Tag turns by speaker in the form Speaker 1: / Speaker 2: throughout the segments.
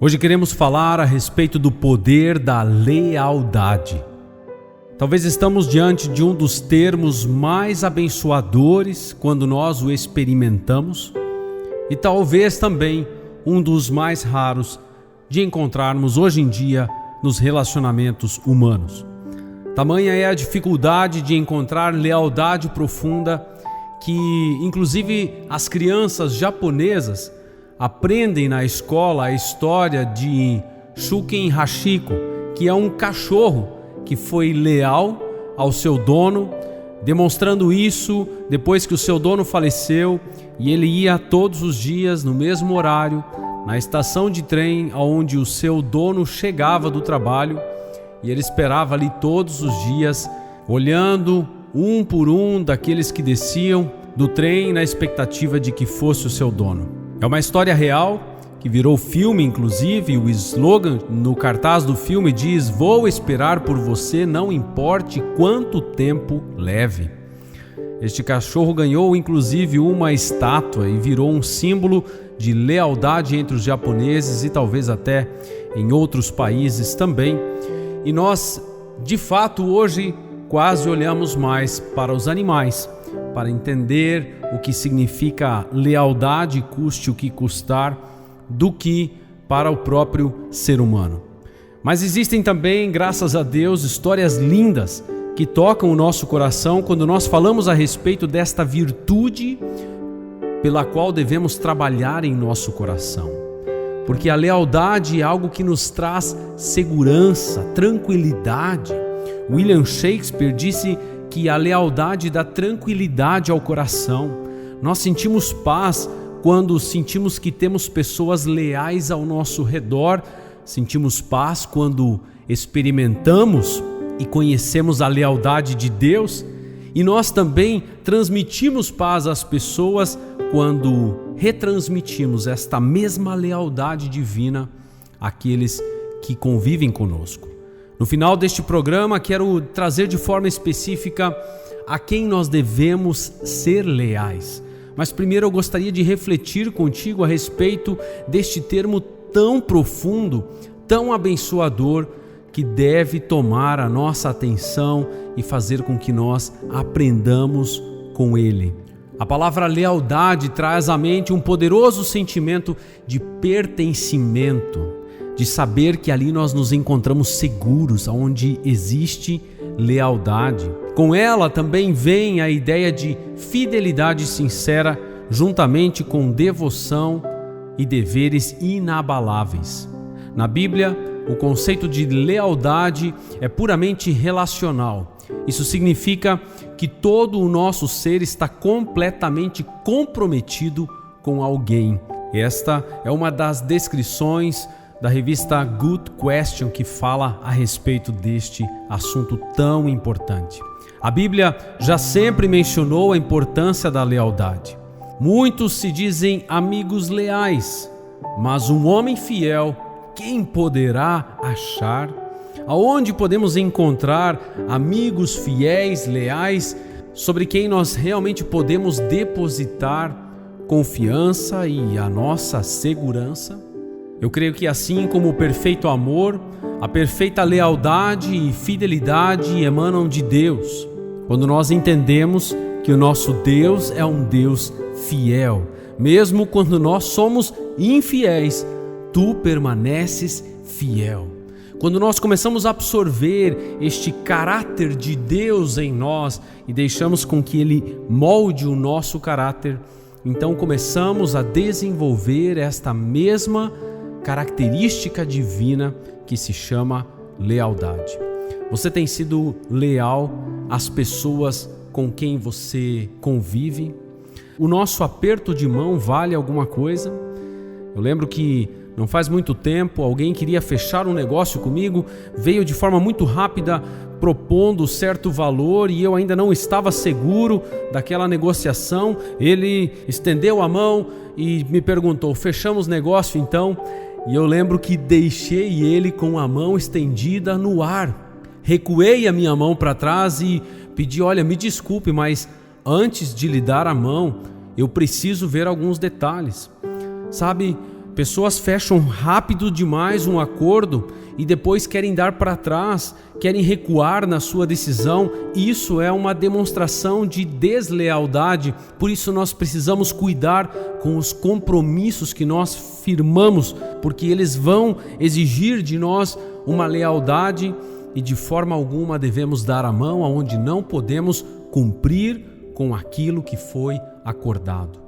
Speaker 1: Hoje queremos falar a respeito do poder da lealdade. Talvez estamos diante de um dos termos mais abençoadores quando nós o experimentamos e talvez também um dos mais raros de encontrarmos hoje em dia nos relacionamentos humanos. Tamanha é a dificuldade de encontrar lealdade profunda que, inclusive, as crianças japonesas aprendem na escola a história de Shuken Hachiko, que é um cachorro que foi leal ao seu dono, demonstrando isso depois que o seu dono faleceu, e ele ia todos os dias no mesmo horário na estação de trem onde o seu dono chegava do trabalho, e ele esperava ali todos os dias, olhando um por um daqueles que desciam do trem na expectativa de que fosse o seu dono. É uma história real que virou filme, inclusive. O slogan no cartaz do filme diz: "Vou esperar por você, não importe quanto tempo leve". Este cachorro ganhou inclusive uma estátua e virou um símbolo de lealdade entre os japoneses e talvez até em outros países também. E nós, de fato, hoje quase olhamos mais para os animais, para entender o que significa lealdade, custe o que custar, do que para o próprio ser humano. Mas existem também, graças a Deus, histórias lindas que tocam o nosso coração quando nós falamos a respeito desta virtude pela qual devemos trabalhar em nosso coração. Porque a lealdade é algo que nos traz segurança, tranquilidade. William Shakespeare disse que a lealdade dá tranquilidade ao coração. Nós sentimos paz quando sentimos que temos pessoas leais ao nosso redor. Sentimos paz quando experimentamos e conhecemos a lealdade de Deus. E nós também transmitimos paz às pessoas quando retransmitimos esta mesma lealdade divina àqueles que convivem conosco. No final deste programa, quero trazer de forma específica a quem nós devemos ser leais. Mas primeiro eu gostaria de refletir contigo a respeito deste termo tão profundo, tão abençoador, que deve tomar a nossa atenção e fazer com que nós aprendamos com ele. A palavra lealdade traz à mente um poderoso sentimento de pertencimento, de saber que ali nós nos encontramos seguros, onde existe lealdade. Com ela também vem a ideia de fidelidade sincera, juntamente com devoção e deveres inabaláveis. Na Bíblia, o conceito de lealdade é puramente relacional. Isso significa que todo o nosso ser está completamente comprometido com alguém. Esta é uma das descrições da revista Good Question que fala a respeito deste assunto tão importante. A Bíblia já sempre mencionou a importância da lealdade. Muitos se dizem amigos leais, mas um homem fiel, quem poderá achar? Aonde podemos encontrar amigos fiéis, leais, sobre quem nós realmente podemos depositar confiança e a nossa segurança? Eu creio que assim como o perfeito amor, a perfeita lealdade e fidelidade emanam de Deus. Quando nós entendemos que o nosso Deus é um Deus fiel, mesmo quando nós somos infiéis, tu permaneces fiel. Quando nós começamos a absorver este caráter de Deus em nós e deixamos com que Ele molde o nosso caráter, então começamos a desenvolver esta mesma característica divina que se chama lealdade. Você tem sido leal às pessoas com quem você convive? O nosso aperto de mão vale alguma coisa? Eu lembro que não faz muito tempo alguém queria fechar um negócio comigo, veio de forma muito rápida propondo certo valor e eu ainda não estava seguro daquela negociação. Ele estendeu a mão e me perguntou: "Fechamos negócio então?" E eu lembro que deixei ele com a mão estendida no ar. Recuei a minha mão para trás e pedi: "Olha, me desculpe, mas antes de lhe dar a mão, eu preciso ver alguns detalhes." Sabe, Pessoas fecham rápido demais um acordo e depois querem dar para trás, querem recuar na sua decisão. Isso é uma demonstração de deslealdade. Por isso nós precisamos cuidar com os compromissos que nós firmamos, porque eles vão exigir de nós uma lealdade e de forma alguma devemos dar a mão aonde não podemos cumprir com aquilo que foi acordado.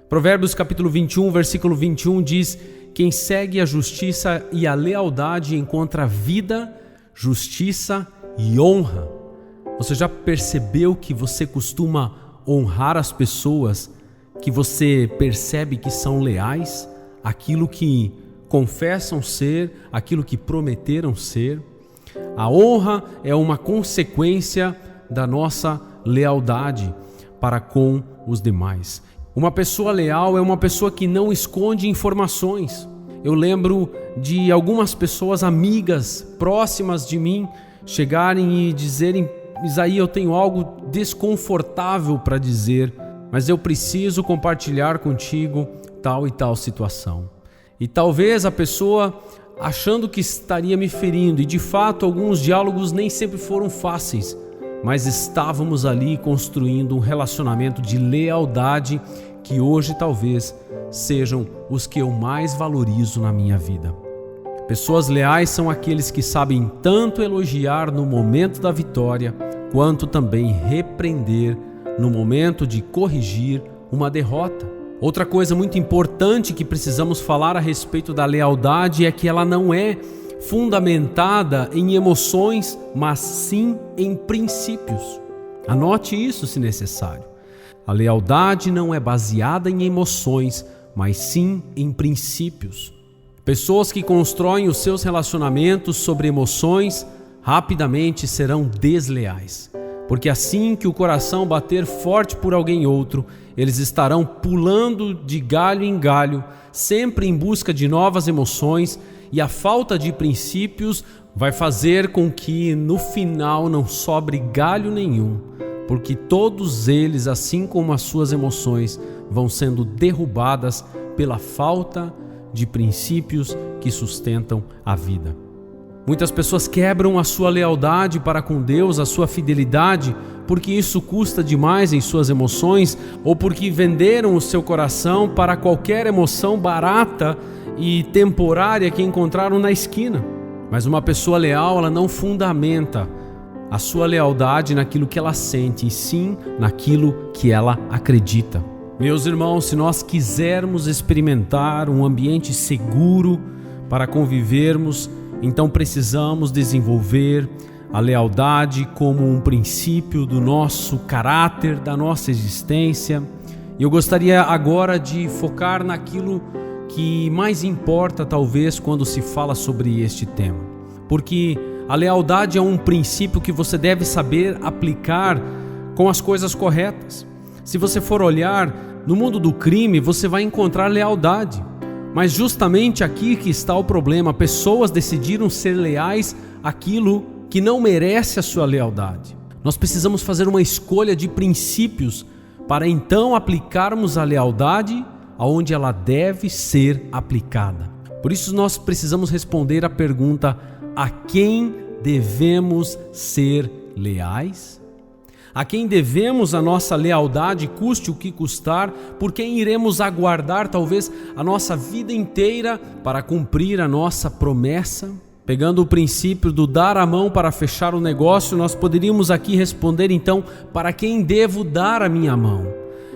Speaker 1: Provérbios capítulo 21, versículo 21 diz: quem segue a justiça e a lealdade encontra vida, justiça e honra. Você já percebeu que você costuma honrar as pessoas que você percebe que são leais, aquilo que confessam ser, aquilo que prometeram ser? A honra é uma consequência da nossa lealdade para com os demais. Uma pessoa leal é uma pessoa que não esconde informações. Eu lembro de algumas pessoas amigas próximas de mim chegarem e dizerem: Isaí, eu tenho algo desconfortável para dizer, mas eu preciso compartilhar contigo tal e tal situação. E talvez a pessoa achando que estaria me ferindo, e de fato alguns diálogos nem sempre foram fáceis, mas estávamos ali construindo um relacionamento de lealdade que hoje talvez sejam os que eu mais valorizo na minha vida. Pessoas leais são aqueles que sabem tanto elogiar no momento da vitória, quanto também repreender no momento de corrigir uma derrota. Outra coisa muito importante que precisamos falar a respeito da lealdade é que ela não é fundamentada em emoções, mas sim em princípios. Anote isso se necessário. A lealdade não é baseada em emoções, mas sim em princípios. Pessoas que constroem os seus relacionamentos sobre emoções rapidamente serão desleais, porque assim que o coração bater forte por alguém outro, eles estarão pulando de galho em galho, sempre em busca de novas emoções, e a falta de princípios vai fazer com que no final não sobre galho nenhum, porque todos eles, assim como as suas emoções, vão sendo derrubadas pela falta de princípios que sustentam a vida. Muitas pessoas quebram a sua lealdade para com Deus, a sua fidelidade, porque isso custa demais em suas emoções, ou porque venderam o seu coração para qualquer emoção barata e temporária que encontraram na esquina. Mas uma pessoa leal, ela não fundamenta a sua lealdade naquilo que ela sente, e sim naquilo que ela acredita. Meus irmãos, se nós quisermos experimentar um ambiente seguro para convivermos, então precisamos desenvolver a lealdade como um princípio do nosso caráter, da nossa existência. E eu gostaria agora de focar naquilo que mais importa, talvez, quando se fala sobre este tema. Porque a lealdade é um princípio que você deve saber aplicar com as coisas corretas. Se você for olhar no mundo do crime, você vai encontrar lealdade. Mas justamente aqui que está o problema. Pessoas decidiram ser leais àquilo que não merece a sua lealdade. Nós precisamos fazer uma escolha de princípios para então aplicarmos a lealdade aonde ela deve ser aplicada. Por isso nós precisamos responder a pergunta: a quem devemos ser leais? A quem devemos a nossa lealdade, custe o que custar? Por quem iremos aguardar talvez a nossa vida inteira para cumprir a nossa promessa? Pegando o princípio do dar a mão para fechar o negócio, nós poderíamos aqui responder então: para quem devo dar a minha mão?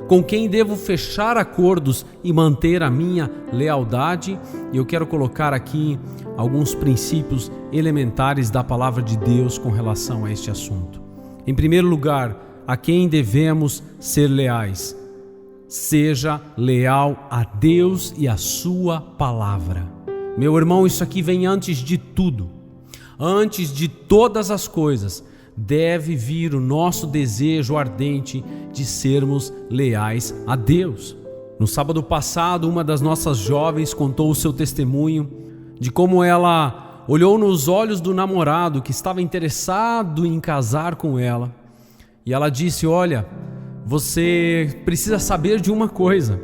Speaker 1: Com quem devo fechar acordos e manter a minha lealdade? E eu quero colocar aqui alguns princípios elementares da palavra de Deus com relação a este assunto. Em primeiro lugar, a quem devemos ser leais? Seja leal a Deus e a sua palavra. Meu irmão, isso aqui vem antes de tudo. Antes de todas as coisas, deve vir o nosso desejo ardente de sermos leais a Deus. No sábado passado, uma das nossas jovens contou o seu testemunho de como ela olhou nos olhos do namorado que estava interessado em casar com ela, e ela disse: olha, você precisa saber de uma coisa,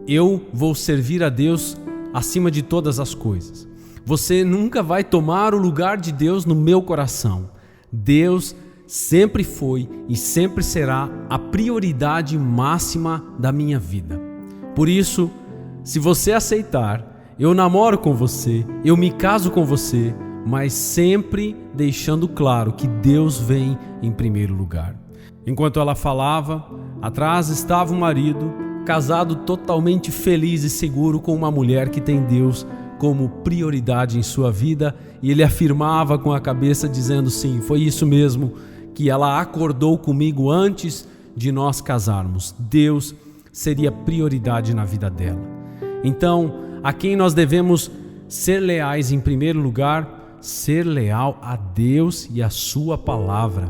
Speaker 1: eu vou servir a Deus acima de todas as coisas. Você nunca vai tomar o lugar de Deus no meu coração. Deus sempre foi e sempre será a prioridade máxima da minha vida. Por isso, se você aceitar, eu namoro com você, eu me caso com você, mas sempre deixando claro que Deus vem em primeiro lugar. Enquanto ela falava, atrás estava o marido, casado totalmente feliz e seguro com uma mulher que tem Deus como prioridade em sua vida, e ele afirmava com a cabeça dizendo sim, foi isso mesmo, que ela acordou comigo antes de nós casarmos. Deus seria prioridade na vida dela. Então, a quem nós devemos ser leais em primeiro lugar? Ser leal a Deus e a sua palavra.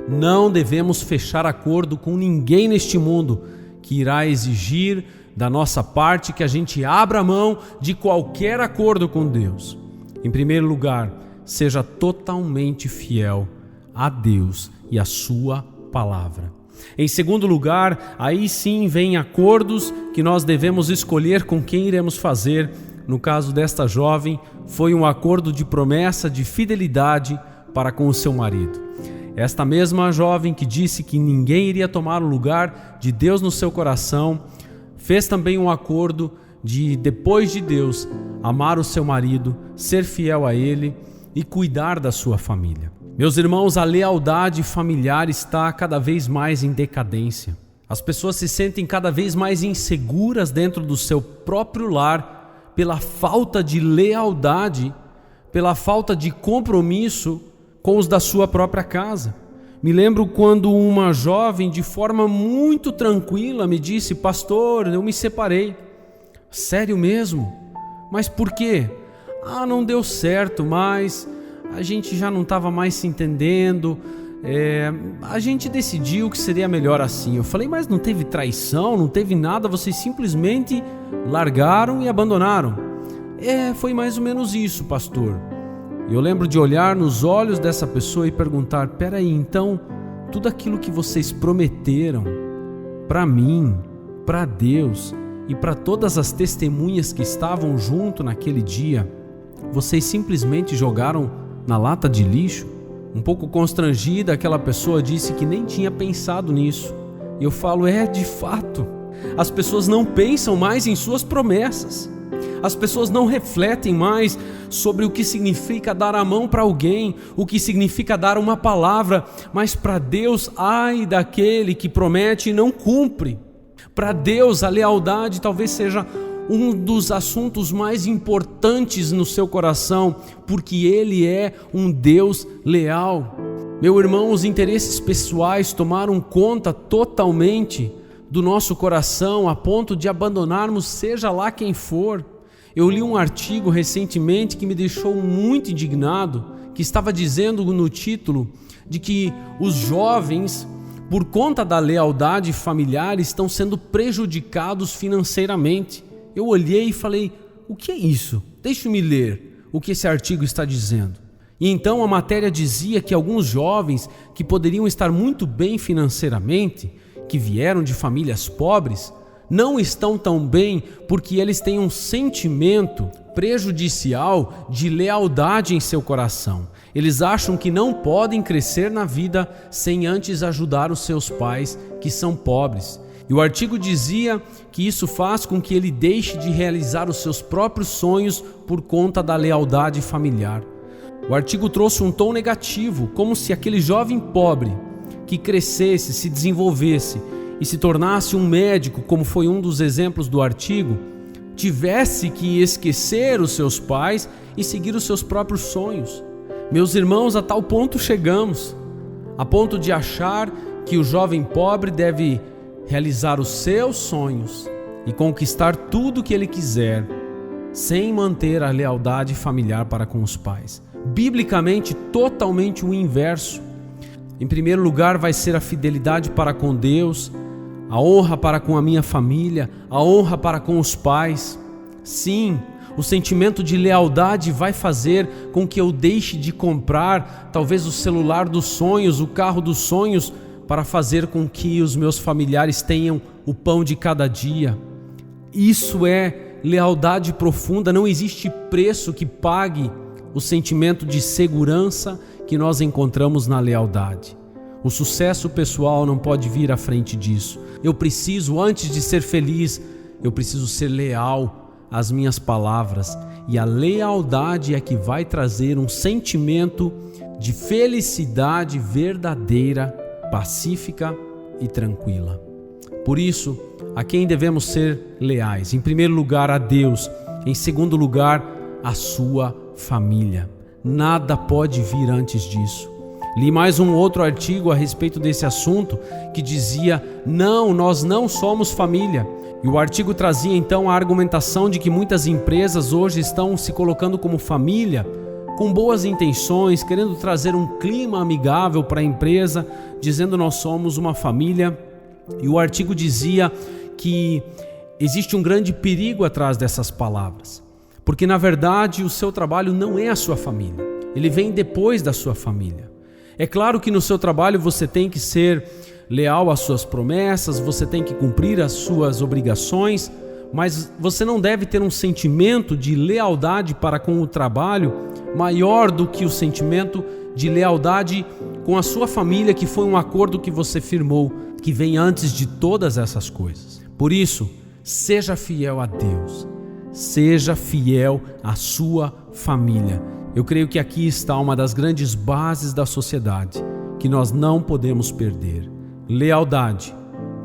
Speaker 1: Não devemos fechar acordo com ninguém neste mundo que irá exigir da nossa parte que a gente abra mão de qualquer acordo com Deus. Em primeiro lugar, seja totalmente fiel a Deus e a sua palavra. Em segundo lugar, aí sim vem acordos que nós devemos escolher com quem iremos fazer. No caso desta jovem, foi um acordo de promessa de fidelidade para com o seu marido. Esta mesma jovem que disse que ninguém iria tomar o lugar de Deus no seu coração, fez também um acordo de, depois de Deus, amar o seu marido, ser fiel a ele e cuidar da sua família. Meus irmãos, a lealdade familiar está cada vez mais em decadência. As pessoas se sentem cada vez mais inseguras dentro do seu próprio lar pela falta de lealdade, pela falta de compromisso com os da sua própria casa. Me lembro quando uma jovem, de forma muito tranquila, me disse: pastor, eu me separei. Sério mesmo? Mas por quê? Não deu certo, mas a gente já não estava mais se entendendo, a gente decidiu que seria melhor assim. Eu falei: mas não teve traição, não teve nada, vocês simplesmente largaram e abandonaram. Foi mais ou menos isso, pastor. Eu lembro de olhar nos olhos dessa pessoa e perguntar: peraí, então tudo aquilo que vocês prometeram para mim, para Deus e para todas as testemunhas que estavam junto naquele dia, vocês simplesmente jogaram na lata de lixo? Um pouco constrangida, aquela pessoa disse que nem tinha pensado nisso. E eu falo: de fato, as pessoas não pensam mais em suas promessas. As pessoas não refletem mais sobre o que significa dar a mão para alguém, o que significa dar uma palavra, mas para Deus, ai daquele que promete e não cumpre. Para Deus, a lealdade talvez seja um dos assuntos mais importantes no seu coração, porque Ele é um Deus leal. Meu irmão, os interesses pessoais tomaram conta totalmente do nosso coração, a ponto de abandonarmos seja lá quem for. Eu li um artigo recentemente que me deixou muito indignado, que estava dizendo no título de que os jovens, por conta da lealdade familiar, estão sendo prejudicados financeiramente. Eu olhei e falei: o que é isso? Deixe-me ler o que esse artigo está dizendo. E então a matéria dizia que alguns jovens que poderiam estar muito bem financeiramente, que vieram de famílias pobres, não estão tão bem porque eles têm um sentimento prejudicial de lealdade em seu coração. Eles acham que não podem crescer na vida sem antes ajudar os seus pais, que são pobres. E o artigo dizia que isso faz com que ele deixe de realizar os seus próprios sonhos por conta da lealdade familiar. O artigo trouxe um tom negativo, como se aquele jovem pobre que crescesse, se desenvolvesse e se tornasse um médico, como foi um dos exemplos do artigo, tivesse que esquecer os seus pais e seguir os seus próprios sonhos. Meus irmãos, a tal ponto chegamos, a ponto de achar que o jovem pobre deve realizar os seus sonhos e conquistar tudo o que ele quiser, sem manter a lealdade familiar para com os pais. Biblicamente, totalmente o inverso. Em primeiro lugar vai ser a fidelidade para com Deus, a honra para com a minha família, a honra para com os pais. Sim, o sentimento de lealdade vai fazer com que eu deixe de comprar talvez o celular dos sonhos, o carro dos sonhos, para fazer com que os meus familiares tenham o pão de cada dia. Isso é lealdade profunda, não existe preço que pague o sentimento de segurança que nós encontramos na lealdade. O sucesso pessoal não pode vir à frente disso. Eu preciso, antes de ser feliz, eu preciso ser leal às minhas palavras. E a lealdade é que vai trazer um sentimento de felicidade verdadeira, pacífica e tranquila. Por isso, a quem devemos ser leais? Em primeiro lugar, a Deus. Em segundo lugar, a sua família. Nada pode vir antes disso. Li mais um outro artigo a respeito desse assunto que dizia: não, nós não somos família. E o artigo trazia então a argumentação de que muitas empresas hoje estão se colocando como família, com boas intenções, querendo trazer um clima amigável para a empresa, dizendo nós somos uma família. E o artigo dizia que existe um grande perigo atrás dessas palavras, porque na verdade o seu trabalho não é a sua família, ele vem depois da sua família. É claro que no seu trabalho você tem que ser leal às suas promessas, você tem que cumprir as suas obrigações, mas você não deve ter um sentimento de lealdade para com o trabalho maior do que o sentimento de lealdade com a sua família, que foi um acordo que você firmou, que vem antes de todas essas coisas. Por isso, seja fiel a Deus, seja fiel à sua família. Eu creio que aqui está uma das grandes bases da sociedade, que nós não podemos perder. Lealdade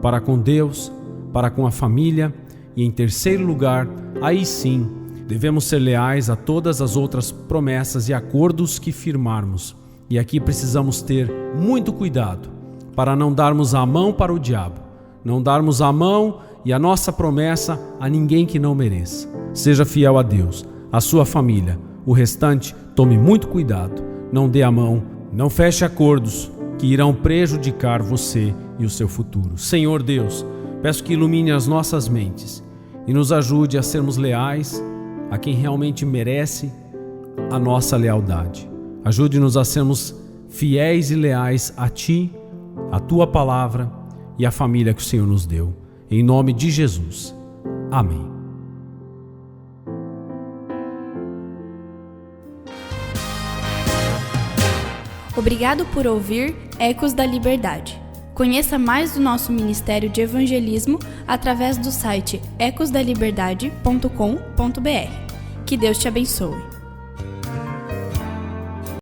Speaker 1: para com Deus, para com a família, e em terceiro lugar, aí sim, devemos ser leais a todas as outras promessas e acordos que firmarmos. E aqui precisamos ter muito cuidado para não darmos a mão para o diabo, não darmos a mão e a nossa promessa a ninguém que não mereça. Seja fiel a Deus, a sua família. O restante, tome muito cuidado, não dê a mão, não feche acordos que irão prejudicar você e o seu futuro. Senhor Deus, peço que ilumine as nossas mentes e nos ajude a sermos leais a quem realmente merece a nossa lealdade. Ajude-nos a sermos fiéis e leais a Ti, a Tua palavra e a família que o Senhor nos deu. Em nome de Jesus. Amém.
Speaker 2: Obrigado por ouvir Ecos da Liberdade. Conheça mais do nosso Ministério de Evangelismo através do site ecosdaliberdade.com.br. Que Deus te abençoe.